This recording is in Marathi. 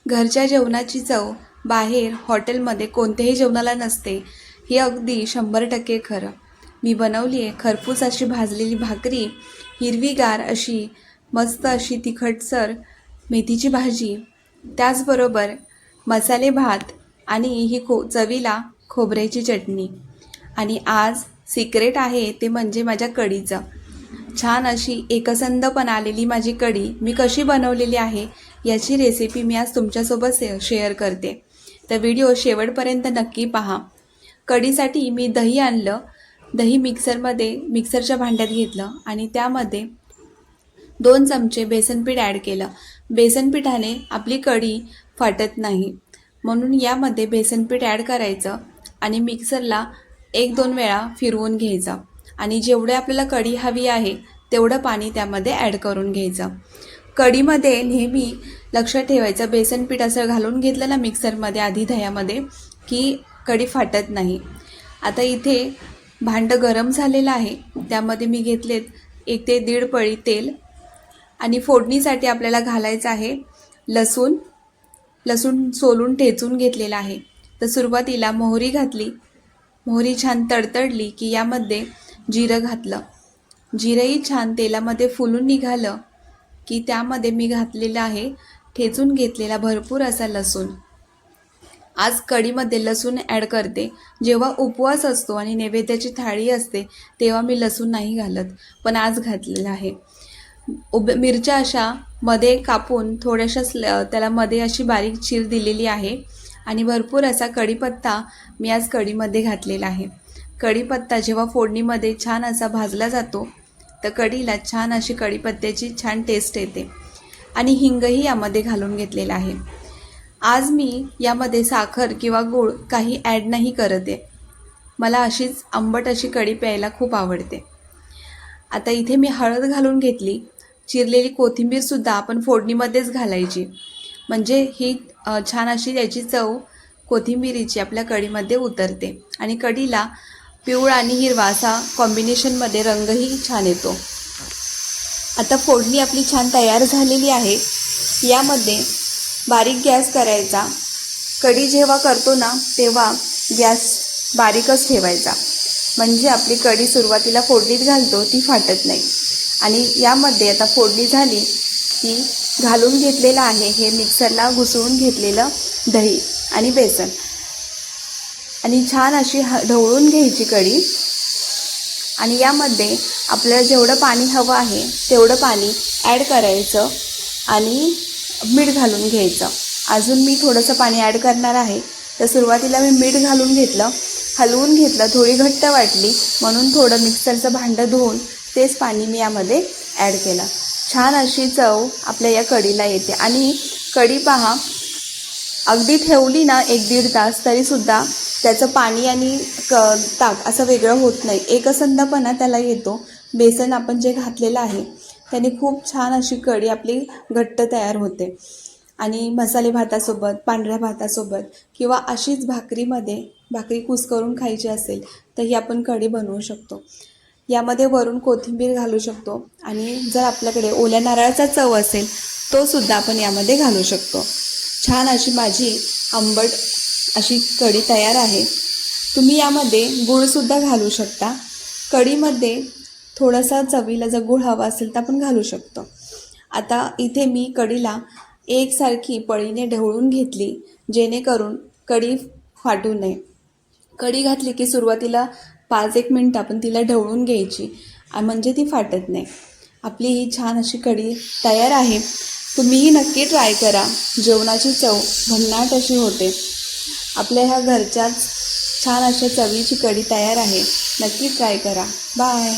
घरच्या जेवणाची चव बाहेर हॉटेलमध्ये कोणत्याही जेवणाला नसते, हे अगदी 100% खरं. मी बनवली आहे खरपूस अशी भाजलेली भाकरी, हिरवीगार अशी मस्त अशी तिखटसर मेथीची भाजी, त्याचबरोबर मसाले भात आणि ही चवीला खोबऱ्याची चटणी. आणि आज सिक्रेट आहे ते म्हणजे माझ्या कढीचं. छान अशी एकसंधपणा आलेली माझी कढी मी कशी बनवलेली आहे याची रेसिपी मी आज तुमच्यासोबत शेअर करते. तर व्हिडिओ शेवटपर्यंत नक्की पहा. कढीसाठी मी दही आणलं. दही मिक्सरच्या भांड्यात घेतलं आणि त्यामध्ये 2 चमचे बेसनपीठ ॲड केलं. बेसनपीठाने आपली कढी फाटत नाही, म्हणून यामध्ये बेसनपीठ ॲड करायचं आणि मिक्सरला 1-2 वेळा फिरवून घ्यायचं. आणि जेवढे आपल्याला कढी हवी आहे तेवढं पाणी त्यामध्ये ॲड करून घ्यायचं. कढीमध्ये नेहमी लक्षात ठेवायचं, बेसनपीठ असं घालून घेतलं ना मिक्सरमध्ये आधी दह्यामध्ये की कढी फाटत नाही. आता इथे भांडं गरम झालेलं आहे, त्यामध्ये मी घेतलेत 1 ते 1.5 पळी तेल. आणि फोडणीसाठी आपल्याला घालायचं आहे लसूण सोलून ठेचून घेतलेला आहे. तर सुरुवातीला मोहरी घातली. मोहरी छान तडतडली की यामध्ये जिरं घातलं. जिरंही छान तेलामध्ये फुलून निघालं की त्यामध्ये मी घातलेलं आहे ठेचून घेतलेला भरपूर असा लसूण. आज कढीमध्ये लसूण ॲड करते. जेव्हा उपवास असतो आणि नैवेद्याची थाळी असते तेव्हा मी लसूण नाही घालत, पण आज घातलेला आहे. मिरच्या अशा मध्ये कापून थोड्याशा त्याला मध्ये अशी बारीक चीर दिलेली आहे. आणि भरपूर असा कढीपत्ता मी आज कढीमध्ये घातलेला आहे. कढीपत्ता जेव्हा फोडणीमध्ये छान असा भाजला जातो तर कढीला छान अशी कढीपत्त्याची छान टेस्ट येते. आणि हिंगही यामध्ये घालून घेतलेला आहे. आज मी यामध्ये साखर किंवा गूळ काही ॲड नाही करत आहे. मला अशीच आंबट अशी कढी प्यायला खूप आवडते. आता इथे मी हळद घालून घेतली. चिरलेली कोथिंबीरसुद्धा आपण फोडणीमध्येच घालायची, म्हणजे ही छान अशी याची चव कोथिंबीरीची आपल्या कढीमध्ये उतरते. आणि कढीला पिवळा आणि हिरवा असा कॉम्बिनेशनमध्ये रंगही छान येतो. आता फोडणी आपली छान तयार झालेली आहे. यामध्ये बारीक गॅस करायचा. कढी जेव्हा करतो ना तेव्हा गॅस बारीकच ठेवायचा, म्हणजे आपली कढी सुरुवातीला फोडणीत घालतो ती फाटत नाही. आणि यामध्ये आता फोडणी झाली की घालून घेतलेलं आहे हे मिक्सरला घुसळून घेतलेलं दही आणि बेसन. आणि छान अशी ढवळून घ्यायची कढी. आणि यामध्ये आपल्याला जेवढं पाणी हवं आहे तेवढं पाणी ॲड करायचं आणि मीठ घालून घ्यायचं. अजून मी थोडंसं पाणी ॲड करणार आहे. तर सुरुवातीला मी मीठ घालून घेतलं, हलवून घेतलं. थोडी घट्ट वाटली म्हणून थोडं मिक्सरचं भांडं धुवून तेच पाणी मी यामध्ये ॲड केलं. छान अशी चव आपल्या या कढीला येते. आणि कढी पहा, अगदी ठेवली ना 1-1.5 तास तरीसुद्धा त्याचं पाणी आणि ताक असं वेगळं होत नाही. एकसंधपणा त्याला येतो. बेसन आपण जे घातलेलं आहे त्याने खूप छान अशी कढी आपली घट्ट तयार होते. आणि मसाले भातासोबत, पांढऱ्या भातासोबत किंवा अशीच भाकरी कुस्करून खायची असेल तर ही आपण कढी बनवू शकतो. यामध्ये वरून कोथिंबीर घालू शकतो. आणि जर आपल्याकडे ओल्या नारळाचा चव असेल तो सुद्धा आपण यामध्ये घालू शकतो. छान अशी माझी आंबट अशी कढी तयार आहे. तुम्ही यामध्ये गूळसुद्धा घालू शकता. कढीमध्ये थोडासा चवीला जर गूळ हवा असेल तर आपण घालू शकतो. आता इथे मी कढीला एकसारखी पळीने ढवळून घेतली, जेणेकरून कढी फाटू नये. कढी घातली की सुरुवातीला 5-1 मिनटं आपण तिला ढवळून घ्यायची, म्हणजे ती फाटत नाही. आपली ही छान अशी कढी तयार आहे. तुम्हीही नक्की ट्राय करा. जेवणाची चव भन्नाट अशी होते. आपल्या ह्या घरच्याच छान अशा चवीची कढी तयार आहे. नक्की ट्राय करा. बाय.